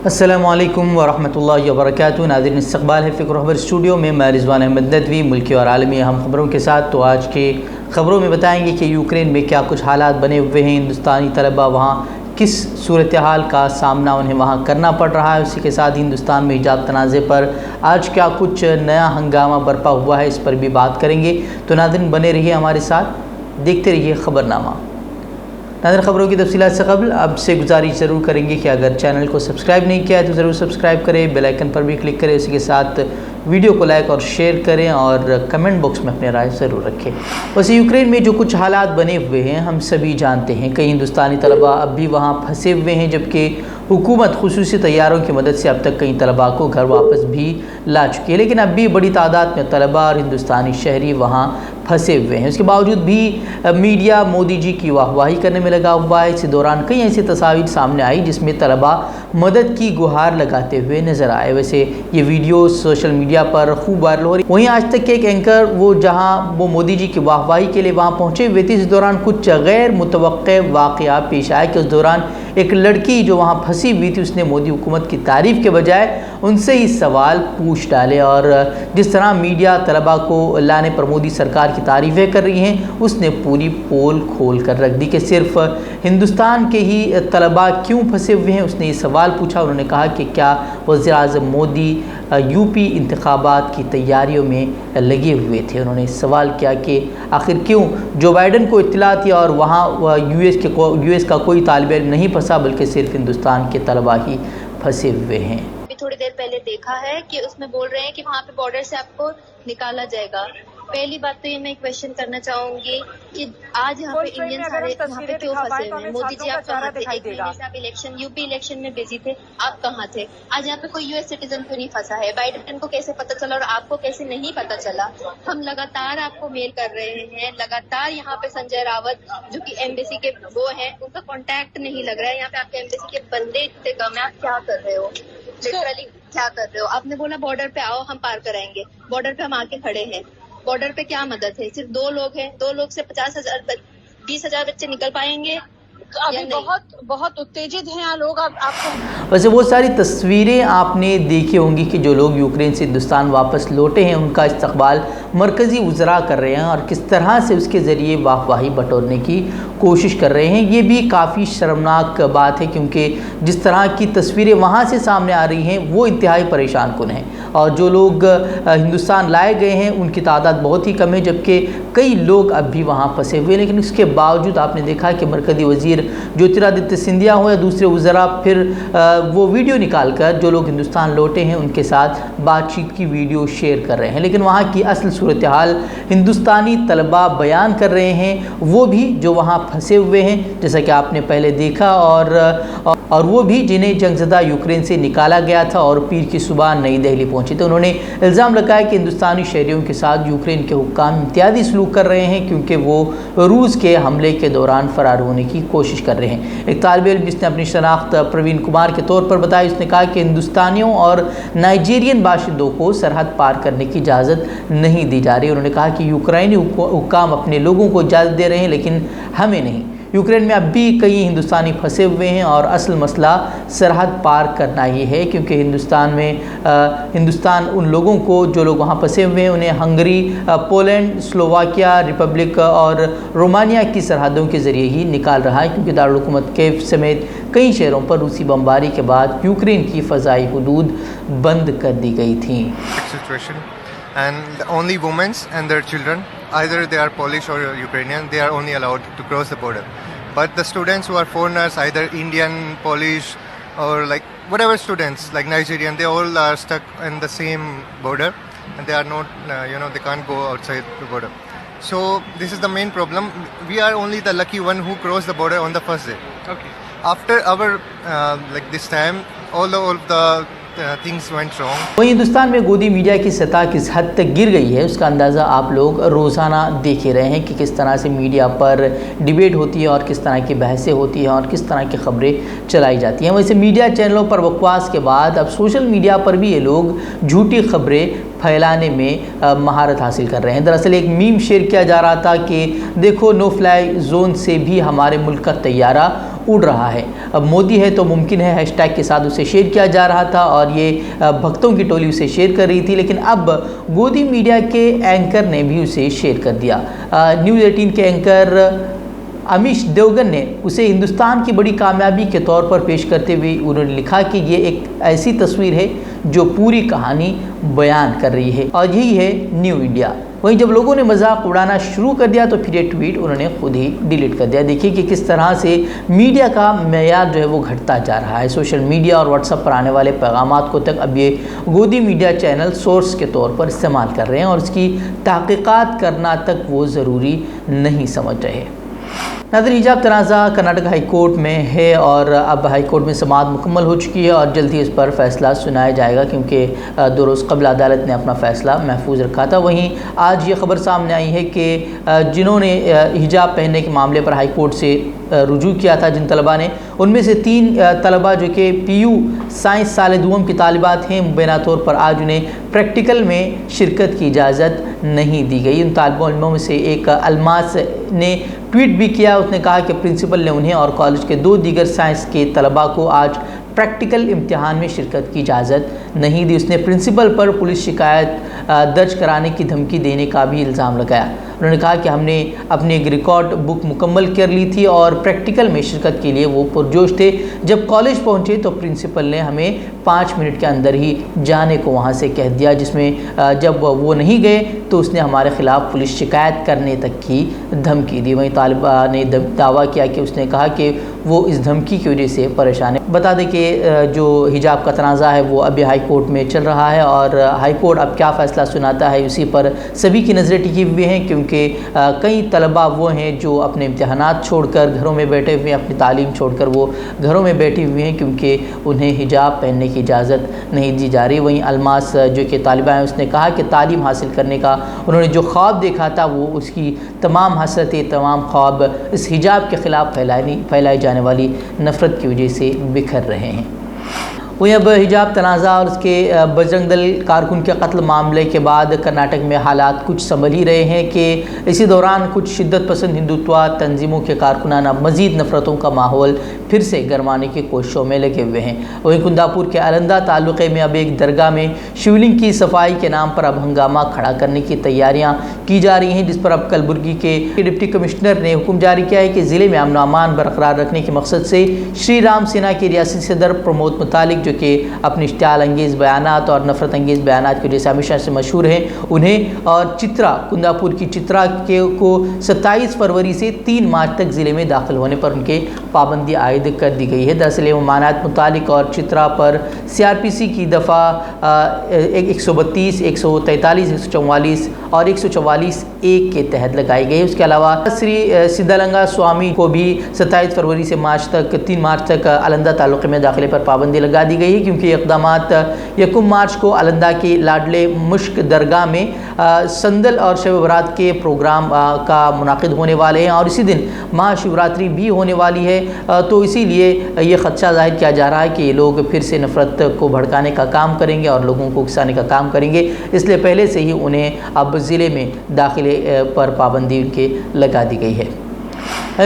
السلام علیکم ورحمۃ اللہ وبرکاتہ۔ ناظرین، استقبال ہے فکر خبر اسٹوڈیو میں، میں رضوان احمد ندوی ملکی اور عالمی اہم خبروں کے ساتھ۔ تو آج کے خبروں میں بتائیں گے کہ یوکرین میں کیا کچھ حالات بنے ہوئے ہیں، ہندوستانی طلبہ وہاں کس صورتحال کا سامنا انہیں وہاں کرنا پڑ رہا ہے، اسی کے ساتھ ہندوستان میں حجاب تنازع پر آج کیا کچھ نیا ہنگامہ برپا ہوا ہے، اس پر بھی بات کریں گے۔ تو ناظرین بنے رہیے ہمارے ساتھ، دیکھتے رہیے خبر نامہ۔ ناظرین، خبروں کی تفصیلات سے قبل اب سے گزارش ضرور کریں گے کہ اگر چینل کو سبسکرائب نہیں کیا ہے تو ضرور سبسکرائب کریں، بیل آئیکن پر بھی کلک کریں، اسی کے ساتھ ویڈیو کو لائک اور شیئر کریں اور کمنٹ باکس میں اپنے رائے ضرور رکھیں۔ ویسے یوکرین میں جو کچھ حالات بنے ہوئے ہیں ہم سبھی جانتے ہیں، کئی ہندوستانی طلبہ اب بھی وہاں پھنسے ہوئے ہیں، جبکہ حکومت خصوصی طیاروں کی مدد سے اب تک کئی طلبہ کو گھر واپس بھی لا چکی ہے، لیکن اب بھی بڑی تعداد میں طلبہ اور ہندوستانی شہری وہاں پھنسے ہوئے ہیں۔ اس کے باوجود بھی میڈیا مودی جی کی واہواہی کرنے میں لگا ہوا ہے۔ اس دوران کئی ایسی تصاویر سامنے آئی جس میں طلبہ مدد کی گہار لگاتے ہوئے نظر آئے۔ ویسے یہ ویڈیو سوشل میڈیا پر خوب وائرل ہو رہی ہے۔ وہیں آج تک کے ایک اینکر جہاں وہ مودی جی کی واہواہی کے لیے وہاں پہنچے ہوئے تھے، اس دوران کچھ غیر متوقع واقعہ پیش آیا کہ اس دوران ایک لڑکی جو وہاں پھنسی ہوئی تھی، اس نے مودی حکومت کی تعریف کے بجائے ان سے ہی سوال پوچھ ڈالے، اور جس طرح میڈیا طلبہ کو لانے پر مودی سرکار کی تعریفیں کر رہی ہیں، اس نے پوری پول کھول کر رکھ دی کہ صرف ہندوستان کے ہی طلبہ کیوں پھنسے ہوئے ہیں۔ اس نے یہ سوال پوچھا، انہوں نے کہا کہ کیا وزیر اعظم مودی یو پی انتخابات کی تیاریوں میں لگے ہوئے تھے۔ انہوں نے سوال کیا کہ آخر کیوں جو بائیڈن کو اطلاع تھی اور وہاں یو ایس کا کوئی طالب علم نہیں پھنسا، بلکہ صرف ہندوستان کے طلبہ ہی پھنسے ہوئے ہیں۔ تھوڑی دیر پہلے دیکھا ہے کہ اس میں بول رہے ہیں کہ وہاں پہ بارڈر سے آپ کو نکالا جائے گا۔ پہلی بات تو یہ میں کویشچن کرنا چاہوں گی کہ آج یہاں پہ انڈین سارے یہاں پہ کیوں پھنسے ہوئے ہیں؟ مودی جی آپ کہاں تھے؟ ایک مہینے سے آپ یو پی الیکشن میں بزی تھے، آپ کہاں تھے؟ آج یہاں پہ کوئی یو ایس سٹیزن کیوں نہیں پھنسا ہے؟ بائیڈن کو کیسے پتہ چلا اور آپ کو کیسے نہیں پتہ چلا؟ ہم لگاتار آپ کو میل کر رہے ہیں، لگاتار یہاں پہ سنجے راوت جو کہ ایمبیسی کے وہ ہیں، ان کا کانٹیکٹ نہیں لگ رہا ہے۔ یہاں پہ آپ کے ایمبیسی کے بندے اتنے کم ہیں، آپ کیا کر رہے ہو؟ لٹرلی کیا کر رہے ہو؟ آپ نے بولا بارڈر پہ آؤ ہم پار کرائیں گے، بارڈر پہ ہم آ کے کھڑے ہیں، بارڈر پہ کیا مدد ہے؟ صرف 2 لوگ ہیں، 2 لوگ سے 20,000 بچے نکل پائیں گے؟ ابھی بہت اتےجت ہیں لوگ۔ آپ کو ویسے وہ ساری تصویریں آپ نے دیکھی ہوں گی کہ جو لوگ یوکرین سے ہندوستان واپس لوٹے ہیں، ان کا استقبال مرکزی وزراء کر رہے ہیں اور کس طرح سے اس کے ذریعے واہواہی بٹورنے کی کوشش کر رہے ہیں۔ یہ بھی کافی شرمناک بات ہے، کیونکہ جس طرح کی تصویریں وہاں سے سامنے آ رہی ہیں وہ انتہائی پریشان کن ہیں، اور جو لوگ ہندوستان لائے گئے ہیں ان کی تعداد بہت ہی کم ہے، جبکہ کئی لوگ اب بھی وہاں پھنسے ہوئے۔ لیکن اس کے باوجود آپ نے دیکھا کہ مرکزی وزیر جیوترادتیہ سندھیا ہو یا دوسرے وزراء پھر وہ ویڈیو نکال کر جو لوگ ہندوستان لوٹے ہیں ان کے ساتھ بات چیت کی ویڈیو شیئر کر رہے ہیں، لیکن وہاں کی اصل صورتحال ہندوستانی طلبہ بیان کر رہے ہیں، وہ بھی جو وہاں پھنسے ہوئے ہیں، جیسا کہ آپ نے پہلے دیکھا، اور وہ بھی جنہیں جنگ زدہ یوکرین سے نکالا گیا تھا اور پیر کی صبح نئی دہلی پہنچے تھے۔ انہوں نے الزام لگایا کہ ہندوستانی شہریوں کے ساتھ یوکرین کے حکام امتیازی سلوک کر رہے ہیں، کیونکہ وہ روس کے حملے کے دوران فرار ہونے کی کوشش کر رہے ہیں۔ ایک طالب علم جس نے اپنی شناخت پروین کمار کے طور پر بتائی، اس نے کہا کہ ہندوستانیوں اور نائجیرین باشندوں کو سرحد پار کرنے کی اجازت نہیں دی جا رہی۔ انہوں نے کہا کہ یوکرینی حکام اپنے لوگوں کو اجازت دے رہے ہیں لیکن ہمیں نہیں۔ یوکرین میں اب بھی کئی ہندوستانی پھنسے ہوئے ہیں اور اصل مسئلہ سرحد پار کرنا ہی ہے، کیونکہ ہندوستان ان لوگوں کو جو لوگ وہاں پھنسے ہوئے ہیں انہیں ہنگری، پولینڈ، سلوواکیا ریپبلک اور رومانیہ کی سرحدوں کے ذریعے ہی نکال رہا ہے، کیونکہ دارالحکومت کیف سمیت کئی شہروں پر روسی بمباری کے بعد یوکرین کی فضائی حدود بند کر دی گئی تھیں۔ And only women and their children, either they are Polish or Ukrainian, they are only allowed to cross the border. But the students who are foreigners, either Indian, Polish, or like whatever students, like Nigerian, they all are stuck in the same border, and they are not, they can't go outside the border. So this is the main problem. We are only the lucky one who crossed the border on the first day. Okay. After our this time, all of the things went wrong. وہیں ہندوستان میں گودی media کی سطح کس حد تک گر گئی ہے، اس کا اندازہ آپ لوگ روزانہ دیکھ رہے ہیں کہ کس طرح سے میڈیا پر ڈیبیٹ ہوتی ہے اور کس طرح کی بحثیں ہوتی ہیں اور کس طرح کی خبریں چلائی جاتی ہیں۔ ویسے میڈیا چینلوں پر بکواس کے بعد اب سوشل میڈیا پر بھی یہ لوگ جھوٹی خبریں پھیلانے میں مہارت حاصل کر رہے ہیں۔ دراصل ایک میم شیئر کیا جا رہا تھا کہ دیکھو نو فلائی زون سے بھی ہمارے ملک کا طیارہ اڑ رہا ہے، اب مودی ہے تو ممکن ہے ہیش ٹیگ کے ساتھ اسے شیئر کیا جا رہا تھا اور یہ بھکتوں کی ٹولی اسے شیئر کر رہی تھی، لیکن اب گودی میڈیا کے اینکر نے بھی اسے شیئر کر دیا۔ نیوز 18 کے اینکر امیش دیوگن نے اسے ہندوستان کی بڑی کامیابی کے طور پر پیش کرتے ہوئے انہوں نے لکھا کہ یہ ایک ایسی تصویر ہے جو پوری کہانی بیان کر رہی ہے اور یہی ہے نیو انڈیا۔ وہیں جب لوگوں نے مذاق اڑانا شروع کر دیا تو پھر یہ ٹویٹ انہوں نے خود ہی ڈیلیٹ کر دیا۔ دیکھیے کہ کس طرح سے میڈیا کا معیار جو ہے وہ گھٹتا جا رہا ہے۔ سوشل میڈیا اور واٹس ایپ پر آنے والے پیغامات کو تک اب یہ گودی میڈیا چینل سورس کے طور پر استعمال کر رہے ہیں اور اس کی تحقیقات کرنا تک وہ ضروری نہیں سمجھ رہے۔ ناظرین، حجاب تنازع کرناٹک ہائی کورٹ میں ہے اور اب ہائی کورٹ میں سماعت مکمل ہو چکی ہے اور جلد ہی اس پر فیصلہ سنایا جائے گا، کیونکہ 2 روز قبل عدالت نے اپنا فیصلہ محفوظ رکھا تھا۔ وہیں آج یہ خبر سامنے آئی ہے کہ جنہوں نے حجاب پہننے کے معاملے پر ہائی کورٹ سے رجوع کیا تھا، جن طلباء نے، ان میں سے 3 طلباء جو کہ پی یو سائنس سال دوم کی طالبات ہیں، مبینہ طور پر آج انہیں پریکٹیکل میں شرکت کی اجازت نہیں دی گئی۔ ان طالب علموں میں سے ایک الماس نے ٹویٹ بھی کیا، اس نے کہا کہ پرنسپل نے انہیں اور کالج کے 2 دیگر سائنس کے طلباء کو آج پریکٹیکل امتحان میں شرکت کی اجازت نہیں دی۔ اس نے پرنسپل پر پولیس شکایت درج کرانے کی دھمکی دینے کا بھی الزام لگایا۔ انہوں نے کہا کہ ہم نے اپنی ایک ریکارڈ بک مکمل کر لی تھی اور پریکٹیکل میں شرکت کے لیے وہ پرجوش تھے۔ جب کالج پہنچے تو پرنسپل نے ہمیں 5 منٹ کے اندر ہی جانے کو وہاں سے کہہ دیا، جس میں جب وہ نہیں گئے تو اس نے ہمارے خلاف پولیس شکایت کرنے تک کی دھمکی دی۔ وہیں طالبہ نے دعویٰ کیا کہ اس نے کہا کہ وہ اس دھمکی کی وجہ سے پریشان ہے۔ بتا دیں کہ جو حجاب کا تنازع ہے وہ ابھی ہائی کورٹ میں چل رہا ہے اور ہائی کورٹ اب کیا فیصلہ سناتا ہے اسی پر سبھی کی نظریں ٹکی ہوئی ہیں، کیونکہ کئی طلباء وہ ہیں جو اپنے امتحانات چھوڑ کر گھروں میں بیٹھے ہوئے ہیں، اپنی تعلیم چھوڑ کر وہ گھروں میں بیٹھے ہوئے ہیں کیونکہ انہیں حجاب پہننے کی اجازت نہیں دی جا رہی۔ وہیں الماس جو کہ طالبہ ہیں، اس نے کہا کہ تعلیم حاصل کرنے کا انہوں نے جو خواب دیکھا تھا وہ اس کی تمام حسرتیں، تمام خواب اس حجاب کے خلاف پھیلائی جانے والی نفرت کی وجہ سے بکھر رہے ہیں۔ وہیں اب حجاب تنازع اور اس کے بجرنگ دل کارکن کے قتل معاملے کے بعد کرناٹک میں حالات کچھ سنبھل ہی رہے ہیں کہ اسی دوران کچھ شدت پسند ہندوتوا تنظیموں کے کارکنان اب مزید نفرتوں کا ماحول پھر سے گرمانے کی کوششوں میں لگے ہوئے ہیں۔ وہیں کنداپور کے الندہ تعلقے میں اب ایک درگاہ میں شیولنگ کی صفائی کے نام پر اب ہنگامہ کھڑا کرنے کی تیاریاں کی جا رہی ہیں، جس پر اب کلبرگی کے ڈپٹی کمشنر نے حکم جاری کیا ہے کہ ضلع میں امن و امان برقرار رکھنے کے مقصد سے شری رام سینا کے ریاستی صدر پرمود متعلق، جو کہ اپنی اشتعال انگیز بیانات اور نفرت انگیز بیانات کی وجہ سے ہمیشہ سے مشہور ہیں، انہیں اور چترا کنداپور کی چترا کو 27 فروری سے 3 مارچ تک ضلع میں داخل ہونے پر ان کے پابندی عائد کر دی گئی ہے۔ دراصل ممانعات متعلق اور چترا پر CRPC کی دفعہ 132، 143، 144 اور 144(1) کے تحت لگائی گئی۔ اس کے علاوہ سری سدھالنگا سوامی کو بھی 27 فروری سے 3 مارچ تک الندہ تعلقے میں داخلے پر پابندی لگا دی گئی ہے، کیونکہ یہ اقدامات 1 مارچ کو الندہ کی لاڈلے مشک درگاہ میں سندل اور شب برات کے پروگرام کا منعقد ہونے والے ہیں اور اسی دن مہا شیوراتری بھی ہونے والی ہے، تو اسی لیے یہ خدشہ ظاہر کیا جا رہا ہے کہ یہ لوگ پھر سے نفرت کو بھڑکانے کا کام کریں گے اور لوگوں کو اکسانے کا کام کریں گے، اس لیے پہلے سے ہی انہیں اب ضلع میں داخلے پر پابندی ان کے لگا دی گئی ہے۔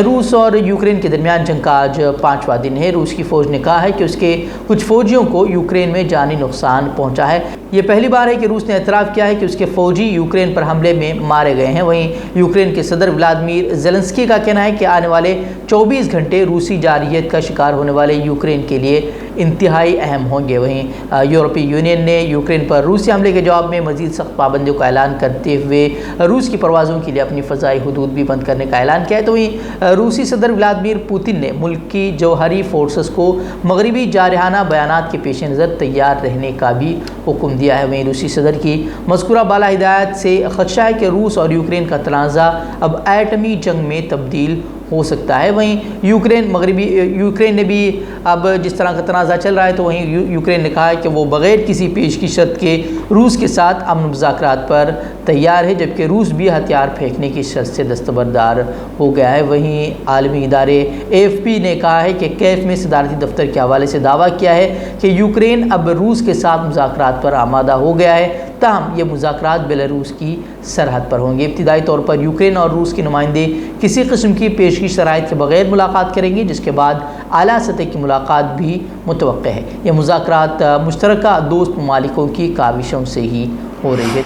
روس اور یوکرین کے درمیان جنگ کا آج 5واں دن ہے۔ روس کی فوج نے کہا ہے کہ اس کے کچھ فوجیوں کو یوکرین میں جانی نقصان پہنچا ہے۔ یہ پہلی بار ہے کہ روس نے اعتراف کیا ہے کہ اس کے فوجی یوکرین پر حملے میں مارے گئے ہیں۔ وہیں یوکرین کے صدر ولادیمیر زیلنسکی کا کہنا ہے کہ آنے والے 24 گھنٹے روسی جارحیت کا شکار ہونے والے یوکرین کے لیے انتہائی اہم ہوں گے۔ وہیں یورپی یونین نے یوکرین پر روسی حملے کے جواب میں مزید سخت پابندیوں کا اعلان کرتے ہوئے روس کی پروازوں کے لیے اپنی فضائی حدود بھی بند کرنے کا اعلان کیا ہے۔ تو وہیں روسی صدر ولادیمیر پوتن نے ملک کی جوہری فورسز کو مغربی جارحانہ بیانات کے پیش نظر تیار رہنے کا بھی حکم دیا ہے۔ وہیں روسی صدر کی مذکورہ بالا ہدایت سے خدشہ ہے کہ روس اور یوکرین کا تنازع اب ایٹمی جنگ میں تبدیل ہو سکتا ہے۔ وہیں یوکرین نے بھی اب جس طرح کا تنازع چل رہا ہے تو وہیں یوکرین نے کہا ہے کہ وہ بغیر کسی پیش کی شرط کے روس کے ساتھ امن مذاکرات پر تیار ہے، جبکہ روس بھی ہتھیار پھینکنے کی شرط سے دستبردار ہو گیا ہے۔ وہیں عالمی ادارے AFP نے کہا ہے کہ کیف میں صدارتی دفتر کے حوالے سے دعویٰ کیا ہے کہ یوکرین اب روس کے ساتھ مذاکرات پر آمادہ ہو گیا ہے تاہم یہ مذاکرات بیلاروس کی سرحد پر ہوں گے۔ ابتدائی طور پر یوکرین اور روس کے نمائندے کسی قسم کی پیشگی شرائط کے بغیر ملاقات کریں گے، جس کے بعد اعلیٰ سطح کی ملاقات بھی متوقع ہے۔ یہ مذاکرات مشترکہ دوست ممالکوں کی کاوشوں سے ہی ہو رہی ہے۔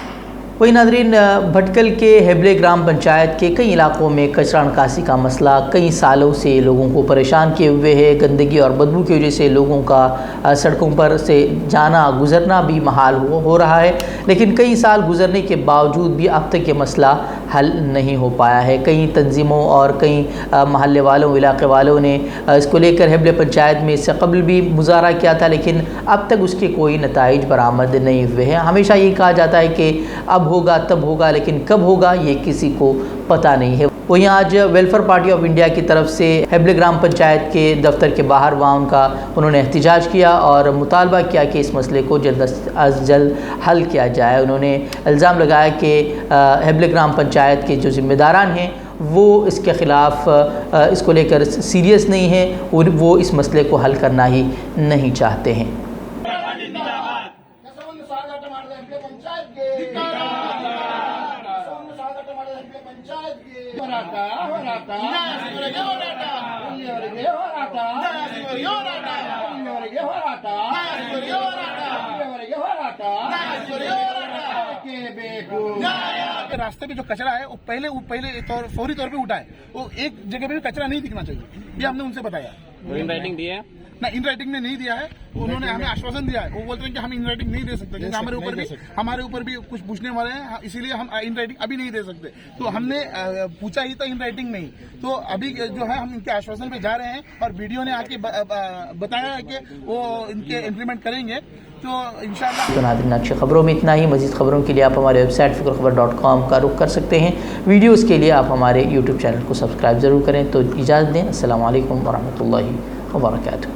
وہی ناظرین، بھٹکل کے ہیبلے گرام پنچایت کے کئی علاقوں میں کچرا نکاسی کا مسئلہ کئی سالوں سے لوگوں کو پریشان کیے ہوئے ہے۔ گندگی اور بدبو کی وجہ سے لوگوں کا سڑکوں پر سے جانا گزرنا بھی محال ہو رہا ہے، لیکن کئی سال گزرنے کے باوجود بھی اب تک یہ مسئلہ حل نہیں ہو پایا ہے۔ کئی تنظیموں اور کئی محلے والوں علاقے والوں نے اس کو لے کر ہیبلے پنچایت میں اس سے قبل بھی مظاہرہ کیا تھا، لیکن اب تک اس کے کوئی نتائج برآمد نہیں ہوئے ہیں۔ ہمیشہ یہ کہا جاتا ہے کہ اب ہوگا تب ہوگا، لیکن کب ہوگا یہ کسی کو پتہ نہیں ہے۔ وہیں آج ویلفیئر پارٹی آف انڈیا کی طرف سے ہیبلے گرام پنچایت کے دفتر کے باہر انہوں نے احتجاج کیا اور مطالبہ کیا کہ اس مسئلے کو جلد از جلد حل کیا جائے۔ انہوں نے الزام لگایا کہ ہیبلے گرام پنچایت کے جو ذمہ داران ہیں وہ اس کے خلاف اس کو لے کر سیریس نہیں ہیں، وہ اس مسئلے کو حل کرنا ہی نہیں چاہتے ہیں۔ راستے پہ جو کچرا ہے وہ پہلے فوری طور پہ اٹھا ہے، وہ ایک جگہ پہ بھی کچرا نہیں دکھنا چاہیے، یہ ہم نے ان سے بتایا۔ ان رائٹنگ دیا ہے؟ نہ ان رائٹنگ میں نہیں دیا ہے، انہوں نے ہمیں آشواسن دیا ہے، وہ بولتے ہیں کہ ہم ان رائٹنگ نہیں دے سکتے کیونکہ ہمارے اوپر بھی کچھ پوچھنے والے ہیں، اسی لیے ہم ان رائٹنگ ابھی نہیں دے سکتے۔ تو ہم نے پوچھا ہی تھا ان رائٹنگ نہیں، تو ابھی جو ہے ہم ان کے آشواسن پہ جا رہے ہیں اور ویڈیو نے آ کے بتایا ہے کہ وہ ان کے امپلیمنٹ کریں گے، تو انشاءاللہ۔ تو ناظرین، آج کی خبروں میں اتنا ہی۔ مزید خبروں کے لیے آپ ہمارے ویب سائٹ fikrkhabar.com کا رخ کر سکتے ہیں۔ ویڈیوز کے لیے آپ ہمارے یوٹیوب چینل کو سبسکرائب ضرور کریں۔ تو اجازت دیں، السلام علیکم ورحمۃ اللہ وبرکاتہ۔